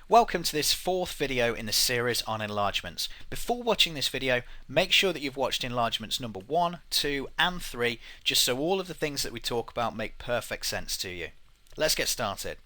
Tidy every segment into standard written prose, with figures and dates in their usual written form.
Welcome to this fourth video in the series on enlargements. Before watching this video, make sure that you've watched enlargements number 1, 2 and 3 just so all of the things that we talk about make perfect sense to you. Let's get started.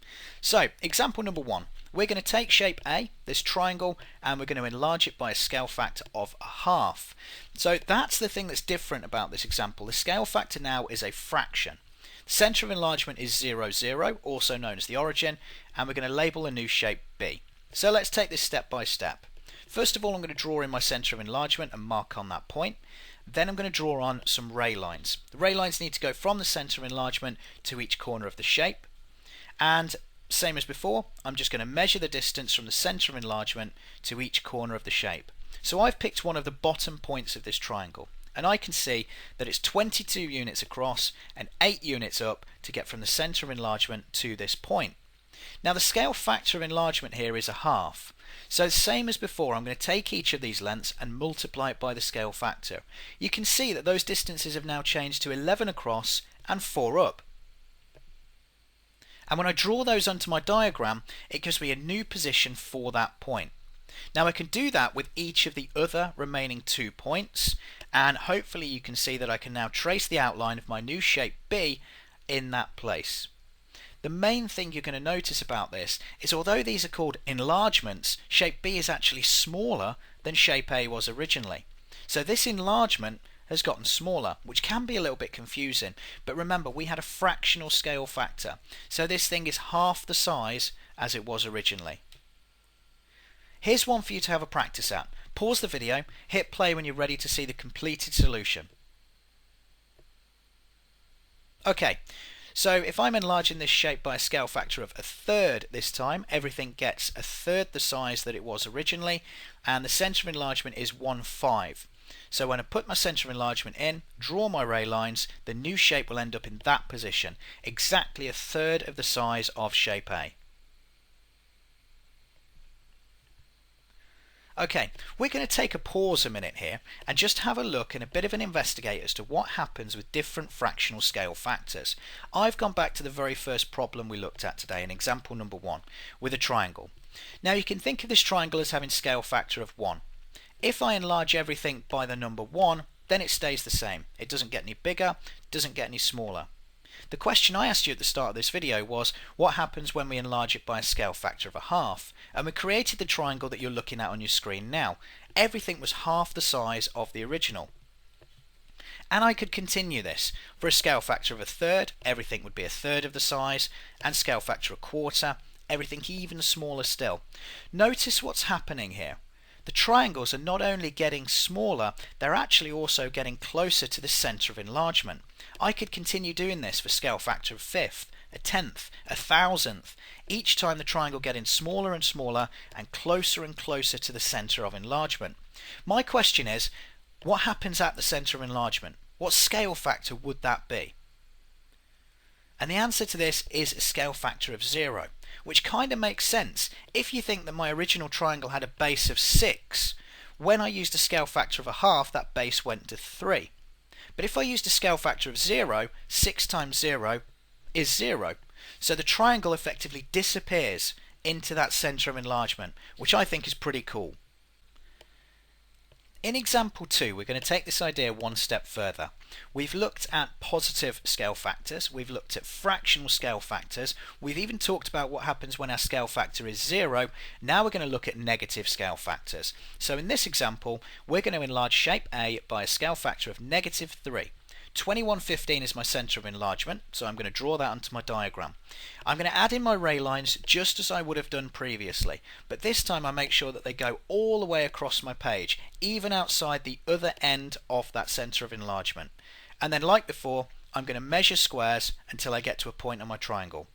So, example number 1. We're going to take shape A, this triangle, and we're going to enlarge it by a scale factor of a half. So that's the thing that's different about this example. The scale factor now is a fraction. Centre of enlargement is 0, 0, also known as the origin, and we're going to label a new shape B. So let's take this step by step. First of all, I'm going to draw in my centre of enlargement and mark on that point. Then I'm going to draw on some ray lines. The ray lines need to go from the centre of enlargement to each corner of the shape. And same as before, I'm just going to measure the distance from the centre of enlargement to each corner of the shape. So I've picked one of the bottom points of this triangle. And I can see that it's 22 units across and 8 units up to get from the centre of enlargement to this point. Now the scale factor of enlargement here is a half. So same as before, I'm going to take each of these lengths and multiply it by the scale factor. You can see that those distances have now changed to 11 across and 4 up. And when I draw those onto my diagram, it gives me a new position for that point. Now I can do that with each of the other remaining 2 points, and hopefully you can see that I can now trace the outline of my new shape B in that place. The main thing you're going to notice about this is although these are called enlargements, shape B is actually smaller than shape A was originally. So this enlargement has gotten smaller, which can be a little bit confusing, but remember we had a fractional scale factor, so this thing is half the size as it was originally. Here's one for you to have a practice at. Pause the video, hit play when you're ready to see the completed solution. Okay, so if I'm enlarging this shape by a scale factor of a third this time, everything gets a third the size that it was originally, and the centre of enlargement is 1/5. So when I put my centre of enlargement in, draw my ray lines, the new shape will end up in that position, exactly a third of the size of shape A. Okay, we're going to take a pause a minute here and just have a look and a bit of an investigate as to what happens with different fractional scale factors. I've gone back to the very first problem we looked at today in example number 1 with a triangle. Now you can think of this triangle as having scale factor of 1. If I enlarge everything by the number 1, then it stays the same. It doesn't get any bigger, doesn't get any smaller. The question I asked you at the start of this video was what happens when we enlarge it by a scale factor of a half, and we created the triangle that you're looking at on your screen now. Everything was half the size of the original. And I could continue this. For a scale factor of a third, everything would be a third of the size, and scale factor a quarter, everything even smaller still. Notice what's happening here. The triangles are not only getting smaller, they're actually also getting closer to the centre of enlargement. I could continue doing this for scale factor of fifth, a tenth, a thousandth, each time the triangle getting smaller and smaller and closer to the centre of enlargement. My question is, what happens at the centre of enlargement? What scale factor would that be? And the answer to this is a scale factor of 0, which kind of makes sense if you think that my original triangle had a base of 6. When I used a scale factor of a half, that base went to 3. But if I used a scale factor of 0, 6 times 0 is 0. So the triangle effectively disappears into that centre of enlargement, which I think is pretty cool. In example 2, we're going to take this idea one step further. We've looked at positive scale factors, we've looked at fractional scale factors, we've even talked about what happens when our scale factor is 0. Now we're going to look at negative scale factors. So in this example, we're going to enlarge shape A by a scale factor of -3. 2115 is my centre of enlargement, so I'm going to draw that onto my diagram. I'm going to add in my ray lines just as I would have done previously, but this time I make sure that they go all the way across my page, even outside the other end of that centre of enlargement. And then like before, I'm going to measure squares until I get to a point on my triangle.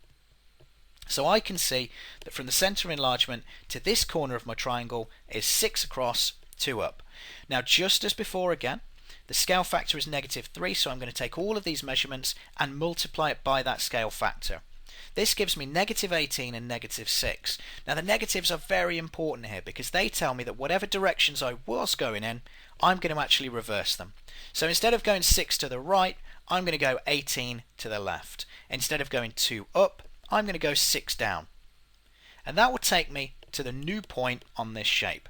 So I can see that from the centre of enlargement to this corner of my triangle is 6 across, 2 up. Now just as before again, the scale factor is -3, so I'm going to take all of these measurements and multiply it by that scale factor. This gives me -18 and -6. Now the negatives are very important here because they tell me that whatever directions I was going in, I'm going to actually reverse them. So instead of going 6 to the right, I'm going to go 18 to the left. Instead of going 2 up, I'm going to go 6 down. And that will take me to the new point on this shape.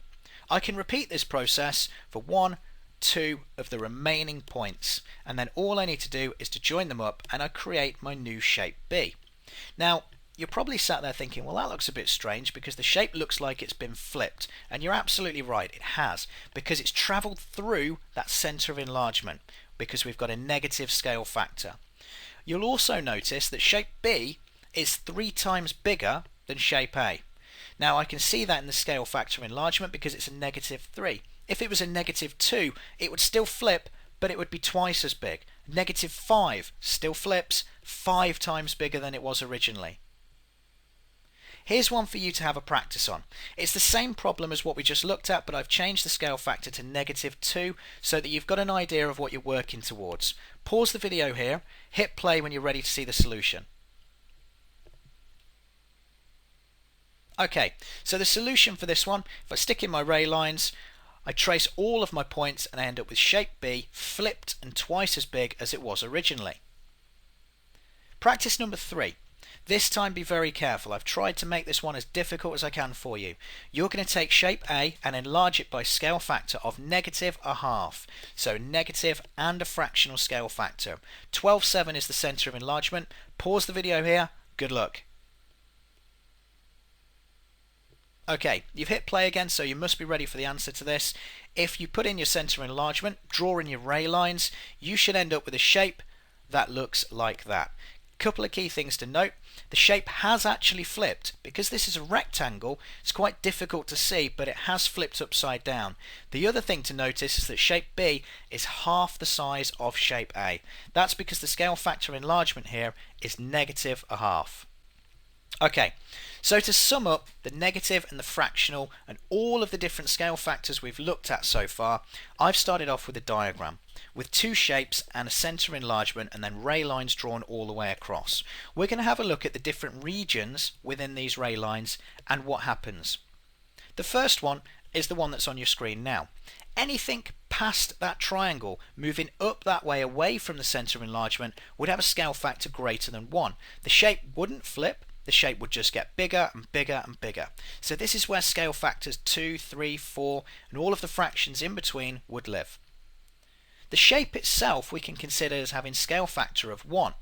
I can repeat this process for 1, 2 of the remaining points, and then all I need to do is to join them up and I create my new shape B. Now you're probably sat there thinking, well, that looks a bit strange because the shape looks like it's been flipped, and you're absolutely right, it has, because it's travelled through that centre of enlargement because we've got a negative scale factor. You'll also notice that shape B is 3 times bigger than shape A. Now I can see that in the scale factor of enlargement because it's a -3. If it was a -2, it would still flip, but it would be twice as big. -5 still flips, 5 times bigger than it was originally. Here's one for you to have a practice on. It's the same problem as what we just looked at, but I've changed the scale factor to -2 so that you've got an idea of what you're working towards. Pause the video here, hit play when you're ready to see the solution. Okay, so the solution for this one, if I stick in my ray lines, I trace all of my points and I end up with shape B flipped and twice as big as it was originally. Practice number 3. This time be very careful. I've tried to make this one as difficult as I can for you. You're going to take shape A and enlarge it by scale factor of -1/2. So negative and a fractional scale factor. 12.7 is the centre of enlargement. Pause the video here. Good luck. Okay, you've hit play again, so you must be ready for the answer to this. If you put in your centre of enlargement, draw in your ray lines, you should end up with a shape that looks like that. Couple of key things to note. The shape has actually flipped. Because this is a rectangle, it's quite difficult to see, but it has flipped upside down. The other thing to notice is that shape B is half the size of shape A. That's because the scale factor enlargement here is -1/2. Okay, so to sum up the negative and the fractional and all of the different scale factors we've looked at so far, I've started off with a diagram with 2 shapes and a centre enlargement and then ray lines drawn all the way across. We're going to have a look at the different regions within these ray lines and what happens. The first one is the one that's on your screen now. Anything past that triangle moving up that way away from the centre of enlargement would have a scale factor greater than 1. The shape wouldn't flip. The shape would just get bigger and bigger and bigger. So this is where scale factors 2, 3, 4 and all of the fractions in between would live. The shape itself we can consider as having scale factor of 1.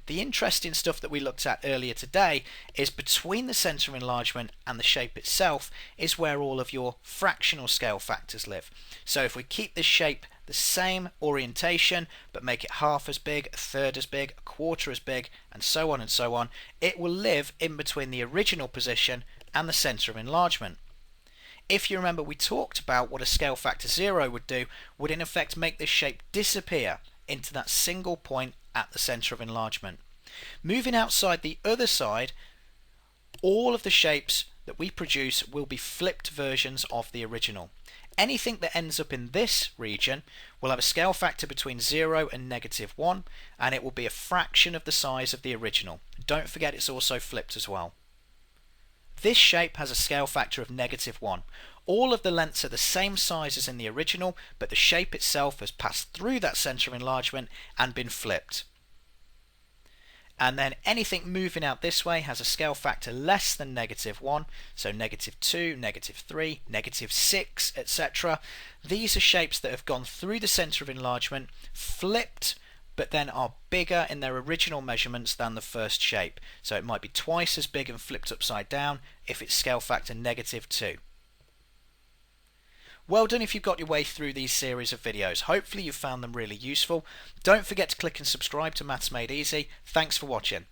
The interesting stuff that we looked at earlier today is between the centre of enlargement and the shape itself is where all of your fractional scale factors live. So if we keep this shape the same orientation but make it half as big, a third as big, a quarter as big, and so on, it will live in between the original position and the centre of enlargement. If you remember, we talked about what a scale factor 0 would do, would in effect make this shape disappear into that single point at the centre of enlargement. Moving outside the other side, all of the shapes that we produce will be flipped versions of the original. Anything that ends up in this region will have a scale factor between 0 and -1, and it will be a fraction of the size of the original. Don't forget it's also flipped as well. This shape has a scale factor of -1. All of the lengths are the same size as in the original, but the shape itself has passed through that centre of enlargement and been flipped. And then anything moving out this way has a scale factor less than -1, so -2, -3, -6, etc. These are shapes that have gone through the centre of enlargement, flipped, but then are bigger in their original measurements than the first shape. So it might be twice as big and flipped upside down if it's scale factor -2. Well done if you've got your way through these series of videos. Hopefully you found them really useful. Don't forget to click and subscribe to Maths Made Easy. Thanks for watching.